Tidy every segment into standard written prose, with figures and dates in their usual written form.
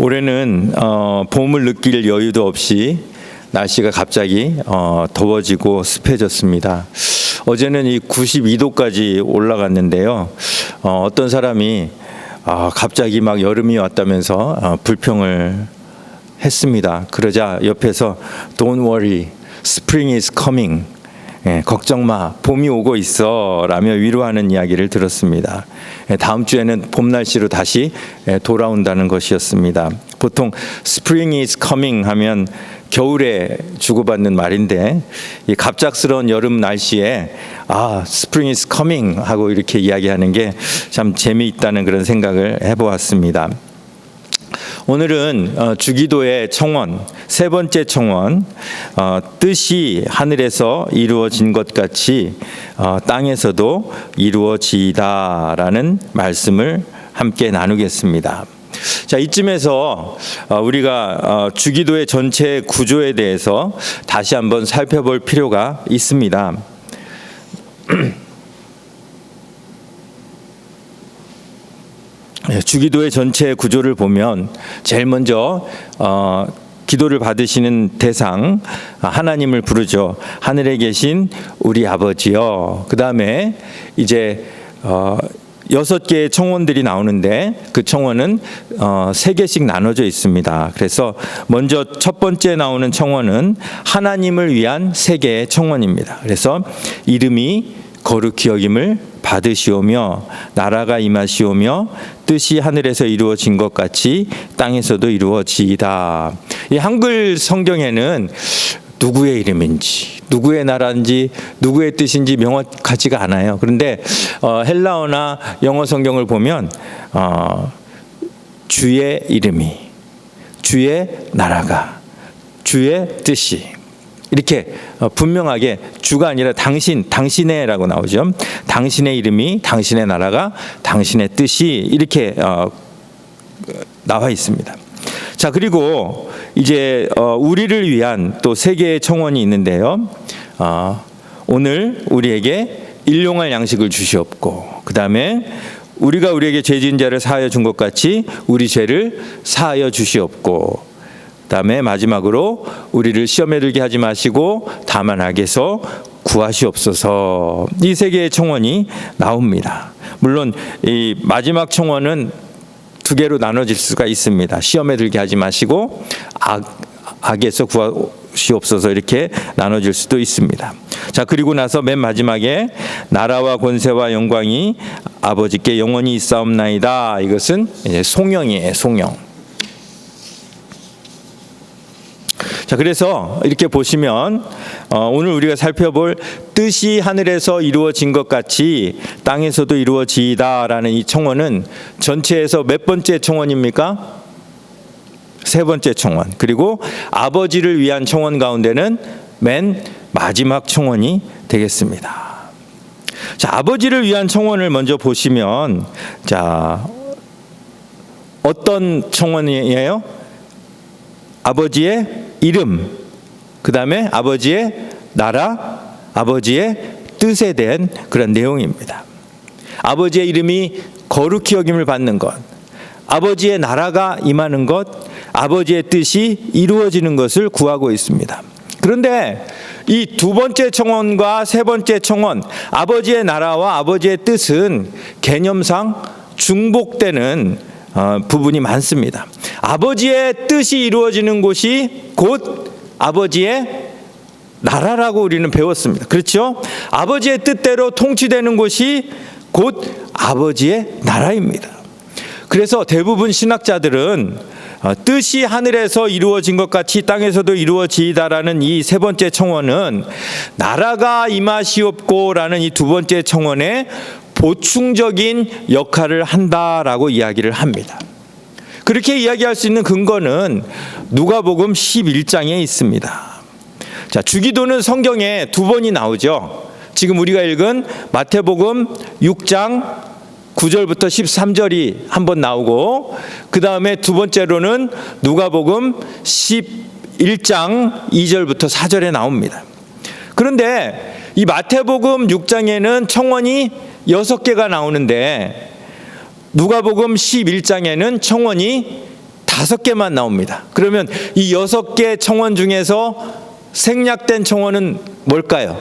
올해는 봄을 느낄 여유도 없이 날씨가 갑자기 더워지고 습해졌습니다. 어제는 이 92도까지 올라갔는데요. 어떤 사람이 갑자기 막 여름이 왔다면서 불평을 했습니다. 그러자 옆에서 Don't worry, spring is coming. 걱정 마, 봄이 오고 있어 라며 위로하는 이야기를 들었습니다. 다음 주에는 봄 날씨로 다시 돌아온다는 것이었습니다. 보통 spring is coming 하면 겨울에 주고받는 말인데 이 갑작스러운 여름 날씨에 spring is coming 하고 이렇게 이야기하는 게 참 재미있다는 그런 생각을 해보았습니다. 오늘은 주기도의 청원, 세 번째 청원, 뜻이 하늘에서 이루어진 것 같이 땅에서도 이루어지다라는 말씀을 함께 나누겠습니다. 자, 이쯤에서 우리가 주기도의 전체 구조에 대해서 다시 한번 살펴볼 필요가 있습니다. 주기도의 전체 구조를 보면 제일 먼저 기도를 받으시는 대상 하나님을 부르죠. 하늘에 계신 우리 아버지요. 그 다음에 이제 6개의 청원들이 나오는데 그 청원은 3개씩 나눠져 있습니다. 그래서 먼저 첫 번째 나오는 청원은 하나님을 위한 3개의 청원입니다. 그래서 이름이 거룩히 여김을 받으시오며 나라가 임하시오며 뜻이 하늘에서 이루어진 것 같이 땅에서도 이루어지이다. 이 한글 성경에는 누구의 이름인지, 누구의 나라인지, 누구의 뜻인지 명확하지가 않아요. 그런데 헬라어나 영어 성경을 보면 주의 이름이, 주의 나라가, 주의 뜻이 이렇게 분명하게 주가 아니라 당신의라고 나오죠. 당신의 이름이, 당신의 나라가, 당신의 뜻이 이렇게 나와 있습니다. 자, 그리고 이제 우리를 위한 또 3개의 청원이 있는데요. 오늘 우리에게 일용할 양식을 주시옵고, 그 다음에 우리가 우리에게 죄 지은 자를 사하여 준 것 같이 우리 죄를 사하여 주시옵고, 그다음에 마지막으로 우리를 시험에 들게 하지 마시고 다만 악에서 구하시옵소서. 이 3개의 청원이 나옵니다. 물론 이 마지막 청원은 2개로 나눠질 수가 있습니다. 시험에 들게 하지 마시고 악에서 구하시옵소서 이렇게 나눠질 수도 있습니다. 자, 그리고 나서 맨 마지막에 나라와 권세와 영광이 아버지께 영원히 있사옵나이다. 이것은 이제 송영이에요. 송영. 자, 그래서 이렇게 보시면 오늘 우리가 살펴볼 뜻이 하늘에서 이루어진 것 같이 땅에서도 이루어지이다라는 이 청원은 전체에서 몇 번째 청원입니까? 3번째 청원. 그리고 아버지를 위한 청원 가운데는 맨 마지막 청원이 되겠습니다. 자, 아버지를 위한 청원을 먼저 보시면 자, 어떤 청원이에요? 아버지의 이름, 그 다음에 아버지의 나라, 아버지의 뜻에 대한 그런 내용입니다. 아버지의 이름이 거룩히 여김을 받는 것, 아버지의 나라가 임하는 것, 아버지의 뜻이 이루어지는 것을 구하고 있습니다. 그런데 이 2번째 청원과 3번째 청원, 아버지의 나라와 아버지의 뜻은 개념상 중복되는 부분이 많습니다. 아버지의 뜻이 이루어지는 곳이 곧 아버지의 나라라고 우리는 배웠습니다. 그렇죠? 아버지의 뜻대로 통치되는 곳이 곧 아버지의 나라입니다. 그래서 대부분 신학자들은 뜻이 하늘에서 이루어진 것 같이 땅에서도 이루어지이다라는 이 3번째 청원은 나라가 임하시옵고라는 이 2번째 청원에 보충적인 역할을 한다라고 이야기를 합니다. 그렇게 이야기할 수 있는 근거는 누가복음 11장에 있습니다. 자, 주기도는 성경에 2번이 나오죠. 지금 우리가 읽은 마태복음 6장 9절부터 13절이 한 번 나오고, 그 다음에 2번째로는 누가복음 11장 2절부터 4절에 나옵니다. 그런데 이 마태복음 6장에는 청원이 6개가 나오는데 누가복음 11장에는 청원이 5개만 나옵니다. 그러면 이 6개 청원 중에서 생략된 청원은 뭘까요?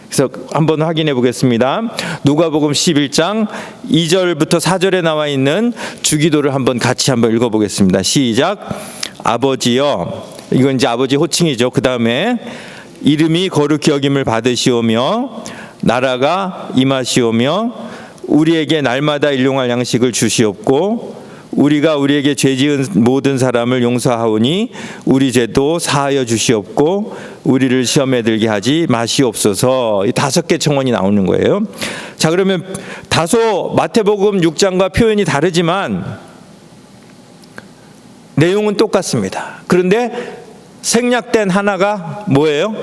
그래서 한번 확인해 보겠습니다. 누가복음 11장 2절부터 4절에 나와 있는 주기도를 같이 한번 읽어 보겠습니다. 시작. 아버지여, 이건 이제 아버지 호칭이죠. 그 다음에 이름이 거룩히 여김을 받으시오며 나라가 임하시오며 우리에게 날마다 일용할 양식을 주시옵고 우리가 우리에게 죄 지은 모든 사람을 용서하오니 우리 죄도 사하여 주시옵고 우리를 시험에 들게 하지 마시옵소서. 이 5개 청원이 나오는 거예요. 자, 그러면 다소 마태복음 6장과 표현이 다르지만 내용은 똑같습니다. 그런데 생략된 하나가 뭐예요?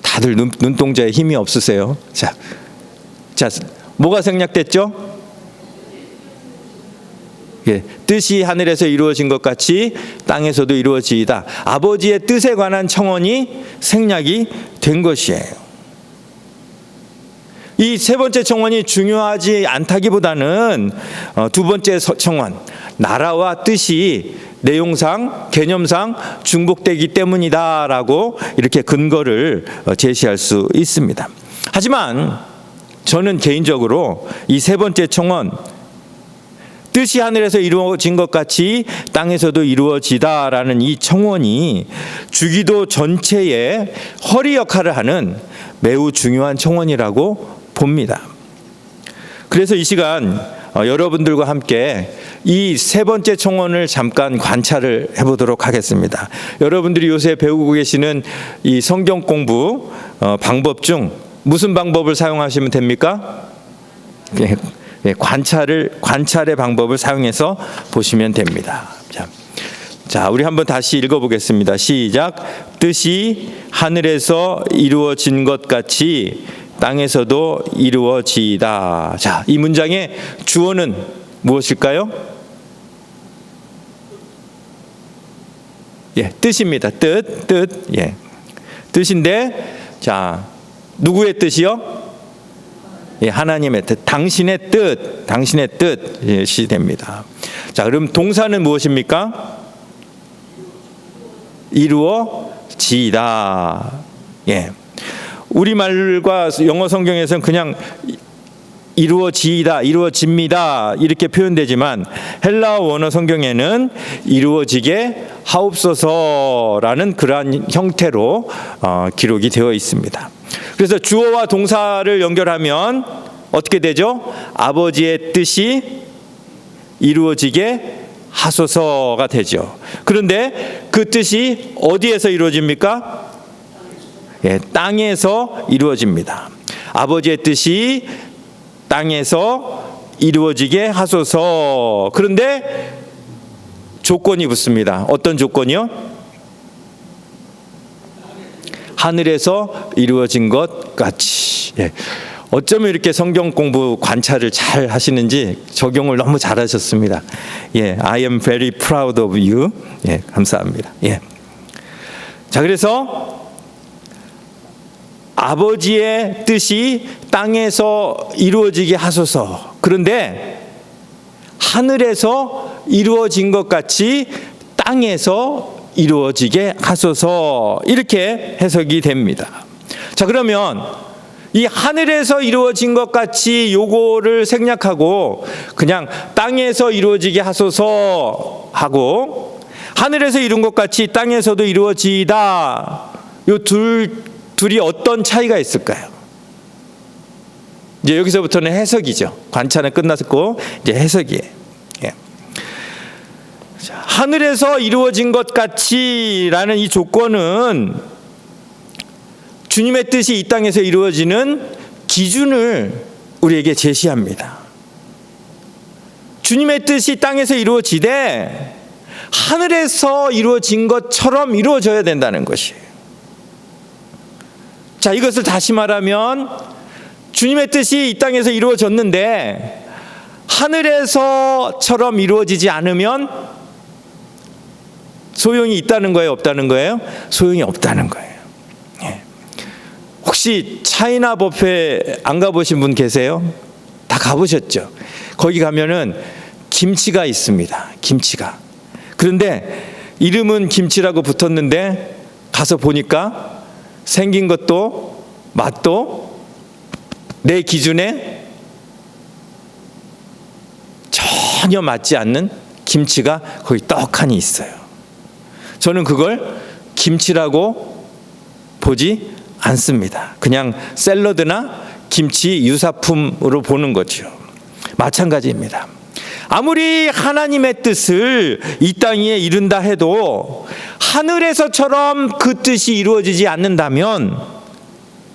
다들 눈동자에 힘이 없으세요. 자, 뭐가 생략됐죠? 예, 뜻이 하늘에서 이루어진 것 같이 땅에서도 이루어지이다. 아버지의 뜻에 관한 청원이 생략이 된 것이에요. 이 3번째 청원이 중요하지 않다기보다는 2번째 청원, 나라와 뜻이 내용상, 개념상 중복되기 때문이다라고 이렇게 근거를 제시할 수 있습니다. 하지만 저는 개인적으로 이 3번째 청원, 뜻이 하늘에서 이루어진 것 같이 땅에서도 이루어지다라는 이 청원이 주기도 전체의 허리 역할을 하는 매우 중요한 청원이라고 봅니다. 그래서 이 시간 여러분들과 함께 이 3번째 청원을 잠깐 관찰을 해보도록 하겠습니다. 여러분들이 요새 배우고 계시는 이 성경 공부 방법 중 무슨 방법을 사용하시면 됩니까? 관찰의 방법을 사용해서 보시면 됩니다. 자, 우리 한번 다시 읽어보겠습니다. 시작. 뜻이 하늘에서 이루어진 것 같이 땅에서도 이루어지이다. 자, 이 문장의 주어는 무엇일까요? 예, 뜻입니다. 뜻. 예. 뜻인데, 자, 누구의 뜻이요? 예, 하나님의 뜻, 당신의 뜻이 됩니다. 자, 그럼 동사는 무엇입니까? 이루어지이다. 예. 우리말과 영어 성경에서는 그냥 이루어지이다, 이루어집니다 이렇게 표현되지만 헬라어 원어 성경에는 이루어지게 하옵소서라는 그러한 형태로 기록이 되어 있습니다. 그래서 주어와 동사를 연결하면 어떻게 되죠? 아버지의 뜻이 이루어지게 하소서가 되죠. 그런데 그 뜻이 어디에서 이루어집니까? 예, 땅에서 이루어집니다. 아버지의 뜻이 땅에서 이루어지게 하소서. 그런데 조건이 붙습니다. 어떤 조건이요? 하늘에서 이루어진 것 같이. 예. 어쩌면 이렇게 성경 공부 관찰을 잘 하시는지 적용을 너무 잘하셨습니다. 예, I am very proud of you. 예, 감사합니다. 예. 자, 그래서 아버지의 뜻이 땅에서 이루어지게 하소서. 그런데 하늘에서 이루어진 것 같이 땅에서 이루어지게 하소서. 이렇게 해석이 됩니다. 자, 그러면 이 하늘에서 이루어진 것 같이 요거를 생략하고 그냥 땅에서 이루어지게 하소서 하고 하늘에서 이룬 것 같이 땅에서도 이루어지이다. 요 둘이 어떤 차이가 있을까요? 이제 여기서부터는 해석이죠. 관찰은 끝났고 이제 해석이에요. 예. 자, 하늘에서 이루어진 것 같이라는 이 조건은 주님의 뜻이 이 땅에서 이루어지는 기준을 우리에게 제시합니다. 주님의 뜻이 땅에서 이루어지되 하늘에서 이루어진 것처럼 이루어져야 된다는 것이에요. 자, 이것을 다시 말하면 주님의 뜻이 이 땅에서 이루어졌는데 하늘에서처럼 이루어지지 않으면 소용이 있다는 거예요? 없다는 거예요? 소용이 없다는 거예요. 예. 혹시 차이나 뷔페 안 가보신 분 계세요? 다 다 가보셨죠? 거기 가면은 김치가 있습니다. 김치가. 그런데 이름은 김치라고 붙었는데 가서 보니까 생긴 것도 맛도 내 기준에 전혀 맞지 않는 김치가 거기 떡하니 있어요. 저는 그걸 김치라고 보지 않습니다. 그냥 샐러드나 김치 유사품으로 보는 거죠. 마찬가지입니다. 아무리 하나님의 뜻을 이 땅에 이룬다 해도 하늘에서처럼 그 뜻이 이루어지지 않는다면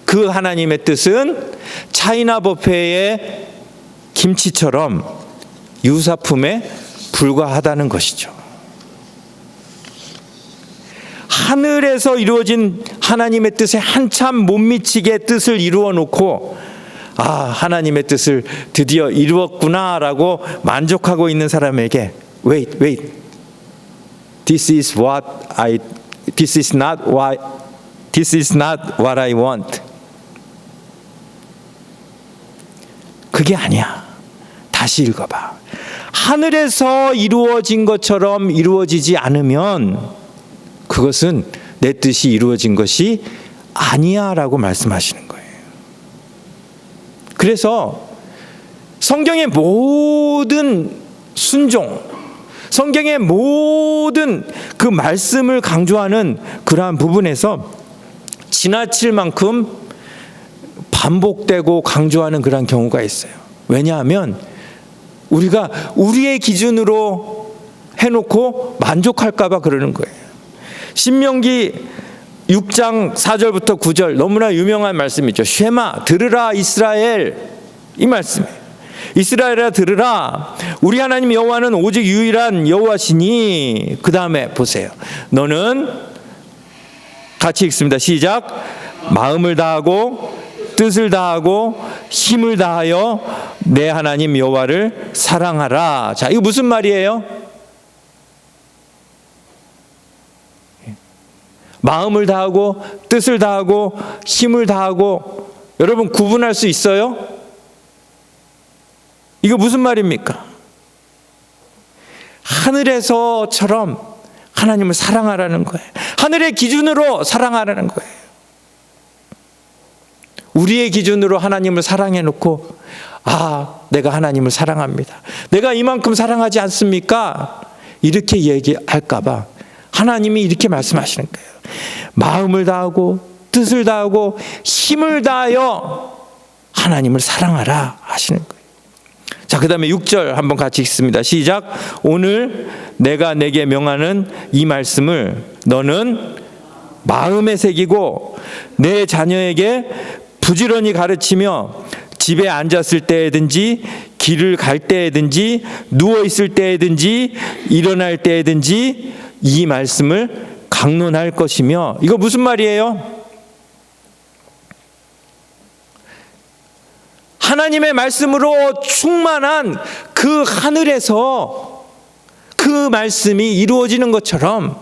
그 하나님의 뜻은 차이나 버페의 김치처럼 유사품에 불과하다는 것이죠. 하늘에서 이루어진 하나님의 뜻에 한참 못 미치게 뜻을 이루어 놓고 하나님의 뜻을 드디어 이루었구나라고 만족하고 있는 사람에게 wait, this is not what I want. 그게 아니야. 다시 읽어봐. 하늘에서 이루어진 것처럼 이루어지지 않으면 그것은 내 뜻이 이루어진 것이 아니야 라고 말씀하시는 거예요. 그래서 성경의 모든 순종, 성경의 모든 그 말씀을 강조하는 그러한 부분에서 지나칠 만큼 반복되고 강조하는 그러한 경우가 있어요. 왜냐하면 우리가 우리의 기준으로 해놓고 만족할까 봐 그러는 거예요. 신명기 6장 4절부터 9절 너무나 유명한 말씀이죠. 쉐마 들으라 이스라엘, 이 말씀이에요. 이스라엘아 들으라, 우리 하나님 여호와는 오직 유일한 여호와시니. 그 다음에 보세요. 너는 같이 읽습니다. 시작. 마음을 다하고 뜻을 다하고 힘을 다하여 내 하나님 여호와를 사랑하라. 자, 이거 무슨 말이에요? 마음을 다하고 뜻을 다하고 힘을 다하고, 여러분 구분할 수 있어요? 이거 무슨 말입니까? 하늘에서처럼 하나님을 사랑하라는 거예요. 하늘의 기준으로 사랑하라는 거예요. 우리의 기준으로 하나님을 사랑해 놓고 내가 하나님을 사랑합니다, 내가 이만큼 사랑하지 않습니까? 이렇게 얘기할까 봐 하나님이 이렇게 말씀하시는 거예요. 마음을 다하고 뜻을 다하고 힘을 다하여 하나님을 사랑하라 하시는 거예요. 자, 그 다음에 6절 한번 같이 읽습니다. 시작. 오늘 내가 내게 명하는 이 말씀을 너는 마음에 새기고 내 자녀에게 부지런히 가르치며 집에 앉았을 때든지 길을 갈 때든지 누워 있을 때든지 일어날 때든지 이 말씀을 강론할 것이며. 이거 무슨 말이에요? 하나님의 말씀으로 충만한 그 하늘에서 그 말씀이 이루어지는 것처럼,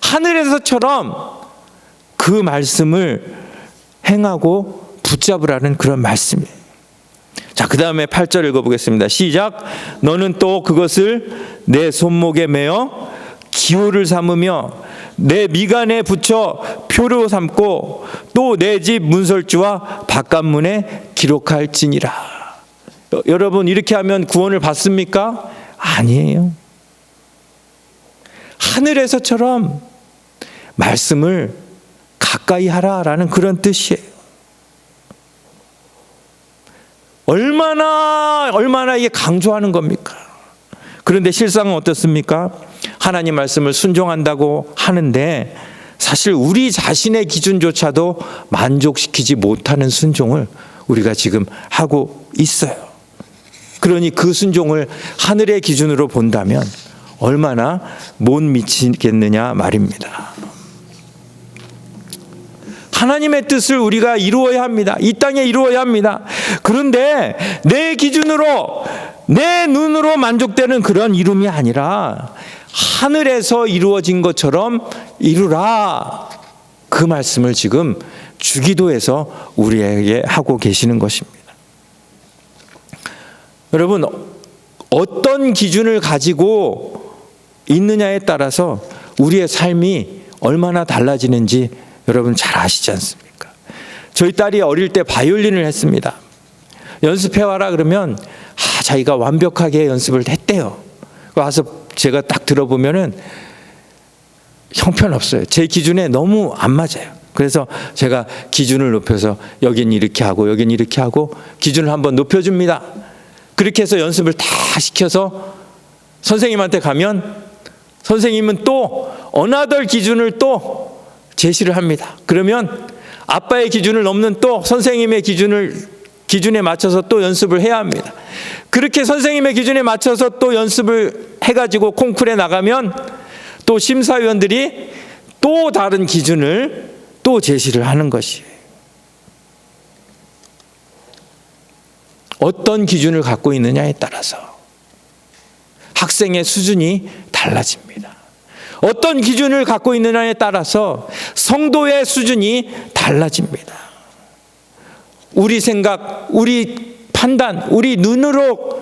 하늘에서처럼 그 말씀을 행하고 붙잡으라는 그런 말씀이에요. 자, 그 다음에 8절 읽어보겠습니다. 시작. 너는 또 그것을 내 손목에 매어 기호를 삼으며 내 미간에 붙여 표로 삼고 또 내 집 문설주와 바깥문에 기록할지니라. 여러분, 이렇게 하면 구원을 받습니까? 아니에요. 하늘에서처럼 말씀을 가까이 하라라는 그런 뜻이에요. 얼마나 이게 강조하는 겁니까? 그런데 실상은 어떻습니까? 하나님 말씀을 순종한다고 하는데 사실 우리 자신의 기준조차도 만족시키지 못하는 순종을 우리가 지금 하고 있어요. 그러니 그 순종을 하늘의 기준으로 본다면 얼마나 못 미치겠느냐 말입니다. 하나님의 뜻을 우리가 이루어야 합니다. 이 땅에 이루어야 합니다. 그런데 내 기준으로, 내 눈으로 만족되는 그런 이름이 아니라 하늘에서 이루어진 것처럼 이루라. 그 말씀을 지금 주기도에서 우리에게 하고 계시는 것입니다. 여러분, 어떤 기준을 가지고 있느냐에 따라서 우리의 삶이 얼마나 달라지는지 여러분 잘 아시지 않습니까? 저희 딸이 어릴 때 바이올린을 했습니다. 연습해와라 그러면 자기가 완벽하게 연습을 했대요. 와서 제가 딱 들어보면은 형편없어요. 제 기준에 너무 안 맞아요. 그래서 제가 기준을 높여서 여긴 이렇게 하고 여긴 이렇게 하고 기준을 한번 높여줍니다. 그렇게 해서 연습을 다 시켜서 선생님한테 가면 선생님은 또 어나덜 기준을 또 제시를 합니다. 그러면 아빠의 기준을 넘는 또 선생님의 기준에 맞춰서 또 연습을 해야 합니다. 그렇게 선생님의 기준에 맞춰서 또 연습을 해가지고 콩쿠르에 나가면 또 심사위원들이 또 다른 기준을 또 제시를 하는 것이에요. 어떤 기준을 갖고 있느냐에 따라서 학생의 수준이 달라집니다. 어떤 기준을 갖고 있느냐에 따라서 성도의 수준이 달라집니다. 우리 생각, 우리 판단, 우리 눈으로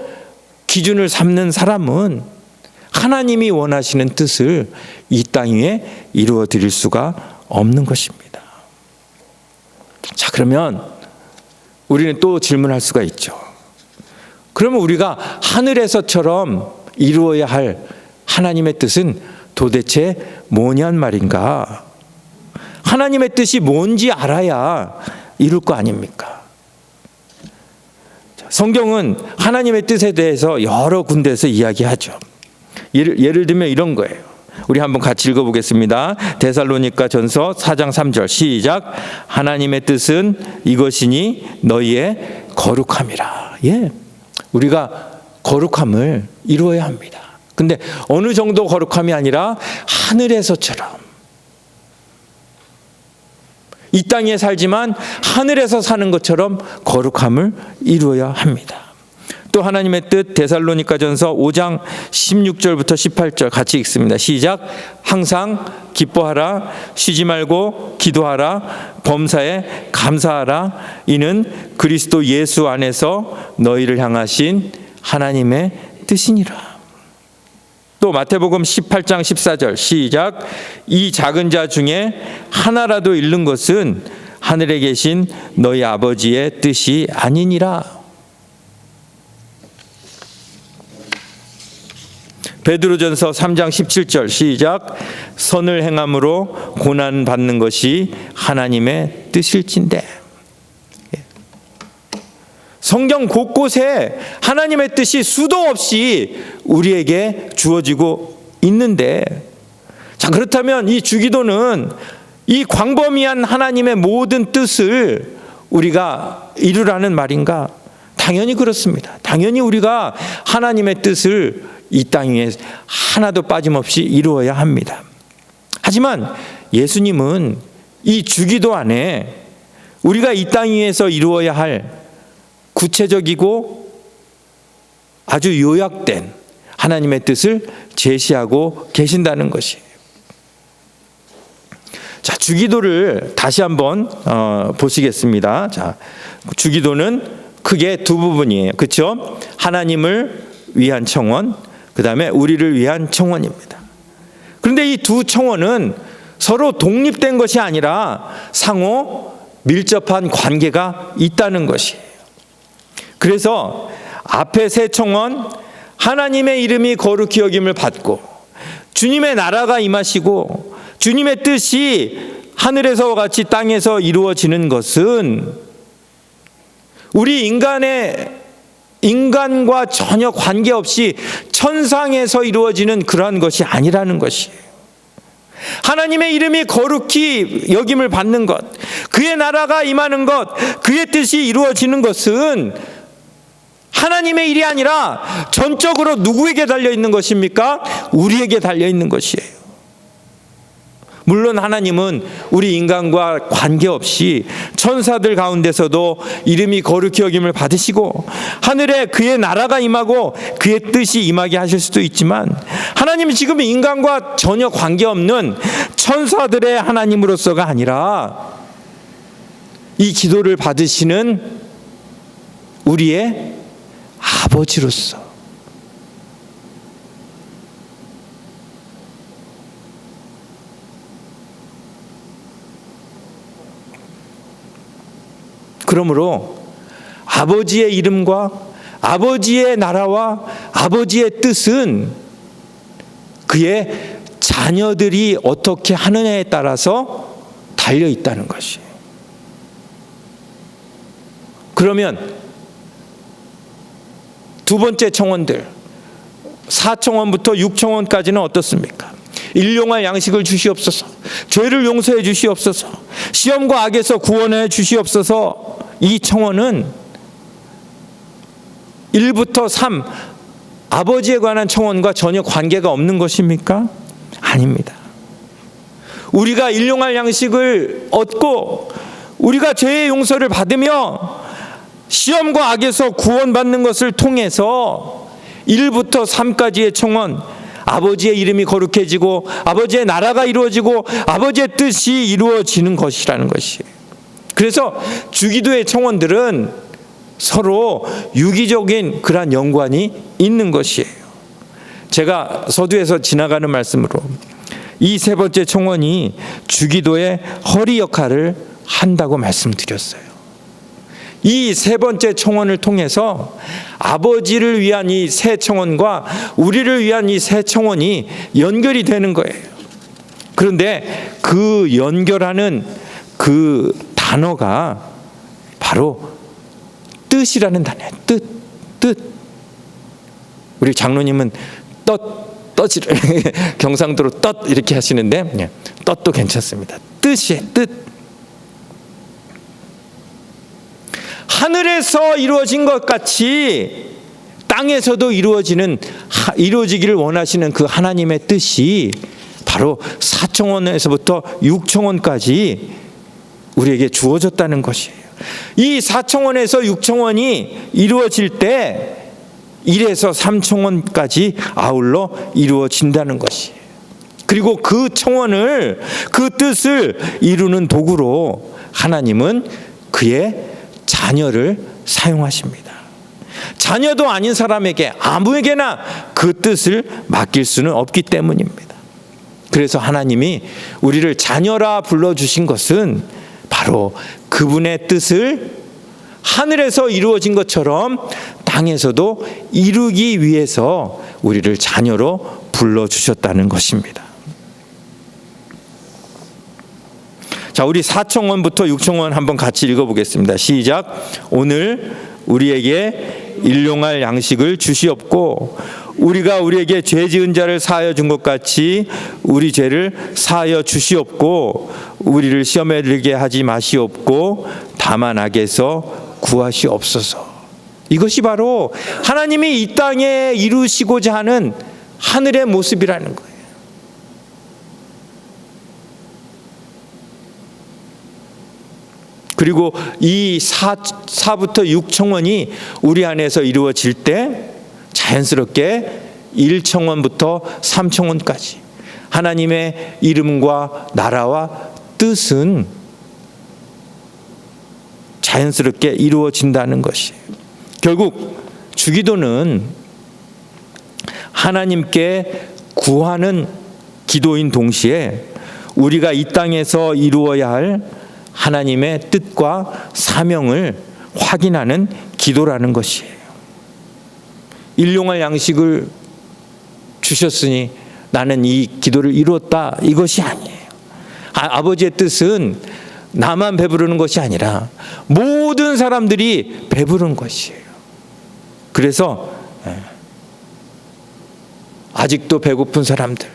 기준을 삼는 사람은 하나님이 원하시는 뜻을 이 땅 위에 이루어 드릴 수가 없는 것입니다. 자, 그러면 우리는 또 질문할 수가 있죠. 그러면 우리가 하늘에서처럼 이루어야 할 하나님의 뜻은 도대체 뭐냔 말인가? 하나님의 뜻이 뭔지 알아야 이룰 거 아닙니까? 성경은 하나님의 뜻에 대해서 여러 군데에서 이야기하죠. 예를 들면 이런 거예요. 우리 한번 같이 읽어보겠습니다. 데살로니가 전서 4장 3절 시작. 하나님의 뜻은 이것이니 너희의 거룩함이라. 예, 우리가 거룩함을 이루어야 합니다. 근데 어느 정도 거룩함이 아니라 하늘에서처럼, 이 땅에 살지만 하늘에서 사는 것처럼 거룩함을 이루어야 합니다. 또 하나님의 뜻 데살로니가전서 5장 16절부터 18절 같이 읽습니다. 시작. 항상 기뻐하라, 쉬지 말고 기도하라, 범사에 감사하라. 이는 그리스도 예수 안에서 너희를 향하신 하나님의 뜻이니라. 또 마태복음 18장 14절 시작. 이 작은 자 중에 하나라도 잃는 것은 하늘에 계신 너희 아버지의 뜻이 아니니라. 베드로전서 3장 17절 시작. 선을 행함으로 고난 받는 것이 하나님의 뜻일진대. 성경 곳곳에 하나님의 뜻이 수도 없이 우리에게 주어지고 있는데, 자, 그렇다면 이 주기도는 이 광범위한 하나님의 모든 뜻을 우리가 이루라는 말인가? 당연히 그렇습니다. 당연히 우리가 하나님의 뜻을 이 땅 위에 하나도 빠짐없이 이루어야 합니다. 하지만 예수님은 이 주기도 안에 우리가 이 땅 위에서 이루어야 할 구체적이고 아주 요약된 하나님의 뜻을 제시하고 계신다는 것이에요. 자, 주기도를 다시 한번 보시겠습니다. 자, 주기도는 크게 두 부분이에요. 그렇죠? 하나님을 위한 청원, 그 다음에 우리를 위한 청원입니다. 그런데 이 두 청원은 서로 독립된 것이 아니라 상호 밀접한 관계가 있다는 것이에요. 그래서 앞에 세 청원, 하나님의 이름이 거룩히 여김을 받고 주님의 나라가 임하시고 주님의 뜻이 하늘에서와 같이 땅에서 이루어지는 것은 우리 인간과 전혀 관계없이 천상에서 이루어지는 그러한 것이 아니라는 것이에요. 하나님의 이름이 거룩히 여김을 받는 것, 그의 나라가 임하는 것, 그의 뜻이 이루어지는 것은 하나님의 일이 아니라 전적으로 누구에게 달려있는 것입니까? 우리에게 달려있는 것이에요. 물론 하나님은 우리 인간과 관계없이 천사들 가운데서도 이름이 거룩히 여김을 받으시고 하늘에 그의 나라가 임하고 그의 뜻이 임하게 하실 수도 있지만, 하나님은 지금 인간과 전혀 관계없는 천사들의 하나님으로서가 아니라 이 기도를 받으시는 우리의 아버지로서 그러므로 아버지의 이름과 아버지의 나라와 아버지의 뜻은 그의 자녀들이 어떻게 하느냐에 따라서 달려 있다는 것이에요. 그러면 두 번째 청원들 4청원부터 6청원까지는 어떻습니까? 일용할 양식을 주시옵소서, 죄를 용서해 주시옵소서, 시험과 악에서 구원해 주시옵소서. 이 청원은 1부터 3 아버지에 관한 청원과 전혀 관계가 없는 것입니까? 아닙니다. 우리가 일용할 양식을 얻고 우리가 죄의 용서를 받으며 시험과 악에서 구원받는 것을 통해서 1부터 3까지의 청원, 아버지의 이름이 거룩해지고 아버지의 나라가 이루어지고 아버지의 뜻이 이루어지는 것이라는 것이에요. 그래서 주기도의 청원들은 서로 유기적인 그러한 연관이 있는 것이에요. 제가 서두에서 지나가는 말씀으로 이 세 번째 청원이 주기도의 허리 역할을 한다고 말씀드렸어요. 이 세 번째 청원을 통해서 아버지를 위한 이 세 청원과 우리를 위한 이 세 청원이 연결이 되는 거예요. 그런데 그 연결하는 그 단어가 바로 뜻이라는 단어예요. 뜻. 우리 장로님은 떳이를 경상도로 떳 이렇게 하시는데 떳도 괜찮습니다. 뜻이에요. 뜻. 하늘에서 이루어진 것 같이 땅에서도 이루어지기를 원하시는 그 하나님의 뜻이 바로 4청원에서부터 6청원까지 우리에게 주어졌다는 것이에요. 이 4청원에서 6청원이 이루어질 때 1에서 3청원까지 아울러 이루어진다는 것이에요. 그리고 그 청원을, 그 뜻을 이루는 도구로 하나님은 그의 자녀를 사용하십니다. 자녀도 아닌 사람에게 아무에게나 그 뜻을 맡길 수는 없기 때문입니다. 그래서 하나님이 우리를 자녀라 불러주신 것은 바로 그분의 뜻을 하늘에서 이루어진 것처럼 땅에서도 이루기 위해서 우리를 자녀로 불러주셨다는 것입니다. 자, 우리 4청원부터 6청원 한번 같이 읽어보겠습니다. 시작. 오늘 우리에게 일용할 양식을 주시옵고 우리가 우리에게 죄 지은 자를 사하여 준 것 같이 우리 죄를 사하여 주시옵고 우리를 시험에 들게 하지 마시옵고 다만 악에서 구하시옵소서. 이것이 바로 하나님이 이 땅에 이루시고자 하는 하늘의 모습이라는 거예요. 그리고 이 4부터 6청원이 우리 안에서 이루어질 때 자연스럽게 1청원부터 3청원까지 하나님의 이름과 나라와 뜻은 자연스럽게 이루어진다는 것이에요. 결국 주기도는 하나님께 구하는 기도인 동시에 우리가 이 땅에서 이루어야 할 하나님의 뜻과 사명을 확인하는 기도라는 것이에요. 일용할 양식을 주셨으니 나는 이 기도를 이루었다, 이것이 아니에요. 아버지의 뜻은 나만 배부르는 것이 아니라 모든 사람들이 배부른 것이에요. 그래서 아직도 배고픈 사람들,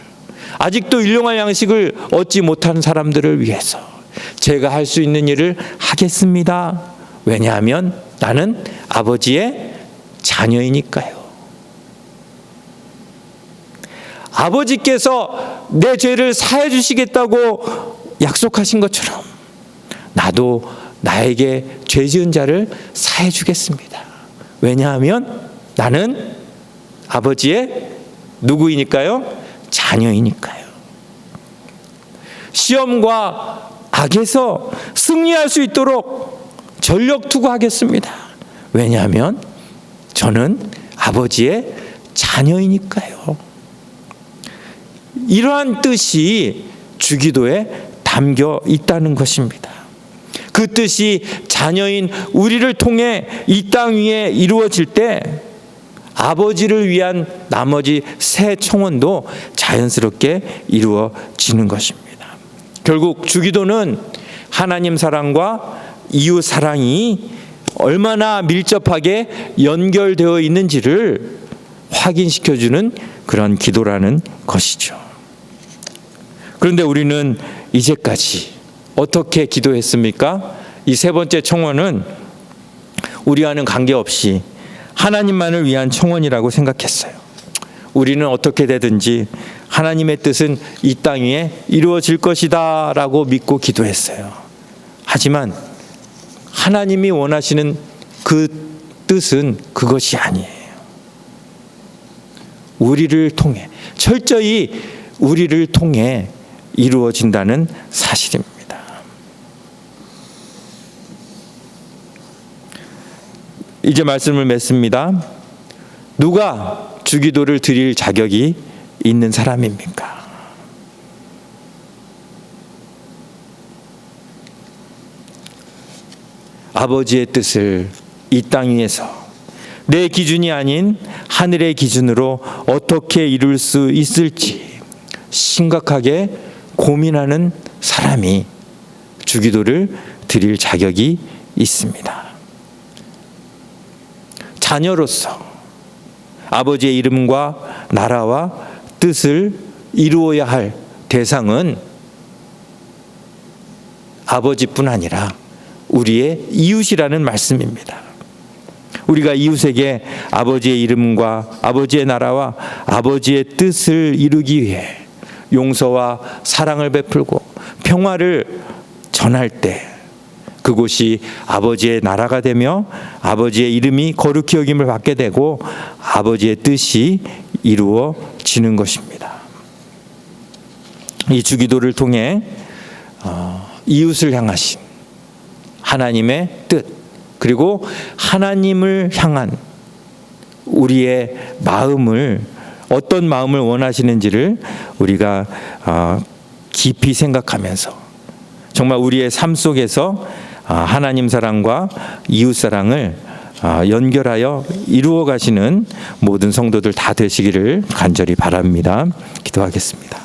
아직도 일용할 양식을 얻지 못한 사람들을 위해서 제가 할 수 있는 일을 하겠습니다. 왜냐하면 나는 아버지의 자녀이니까요. 아버지께서 내 죄를 사해 주시겠다고 약속하신 것처럼 나도 나에게 죄 지은 자를 사해 주겠습니다. 왜냐하면 나는 아버지의 누구이니까요? 자녀이니까요. 시험과 악에서 승리할 수 있도록 전력 투구하겠습니다. 왜냐하면 저는 아버지의 자녀이니까요. 이러한 뜻이 주기도에 담겨 있다는 것입니다. 그 뜻이 자녀인 우리를 통해 이 땅 위에 이루어질 때 아버지를 위한 나머지 새 청원도 자연스럽게 이루어지는 것입니다. 결국 주기도는 하나님 사랑과 이웃 사랑이 얼마나 밀접하게 연결되어 있는지를 확인시켜주는 그런 기도라는 것이죠. 그런데 우리는 이제까지 어떻게 기도했습니까? 이 세 번째 청원은 우리와는 관계없이 하나님만을 위한 청원이라고 생각했어요. 우리는 어떻게 되든지 하나님의 뜻은 이 땅 위에 이루어질 것이다 라고 믿고 기도했어요. 하지만 하나님이 원하시는 그 뜻은 그것이 아니에요. 우리를 통해, 철저히 우리를 통해 이루어진다는 사실입니다. 이제 말씀을 맺습니다. 누가 주기도를 드릴 자격이 있는 사람입니까? 아버지의 뜻을 이 땅 위에서 내 기준이 아닌 하늘의 기준으로 어떻게 이룰 수 있을지 심각하게 고민하는 사람이 주기도를 드릴 자격이 있습니다. 자녀로서 아버지의 이름과 나라와 뜻을 이루어야 할 대상은 아버지뿐 아니라 우리의 이웃이라는 말씀입니다. 우리가 이웃에게 아버지의 이름과 아버지의 나라와 아버지의 뜻을 이루기 위해 용서와 사랑을 베풀고 평화를 전할 때 그곳이 아버지의 나라가 되며 아버지의 이름이 거룩히 여김을 받게 되고 아버지의 뜻이 이루어지는 것입니다. 이 주기도를 통해 이웃을 향하신 하나님의 뜻, 그리고 하나님을 향한 우리의 마음을, 어떤 마음을 원하시는지를 우리가 깊이 생각하면서 정말 우리의 삶 속에서 하나님 사랑과 이웃 사랑을 연결하여 이루어 가시는 모든 성도들 다 되시기를 간절히 바랍니다. 기도하겠습니다.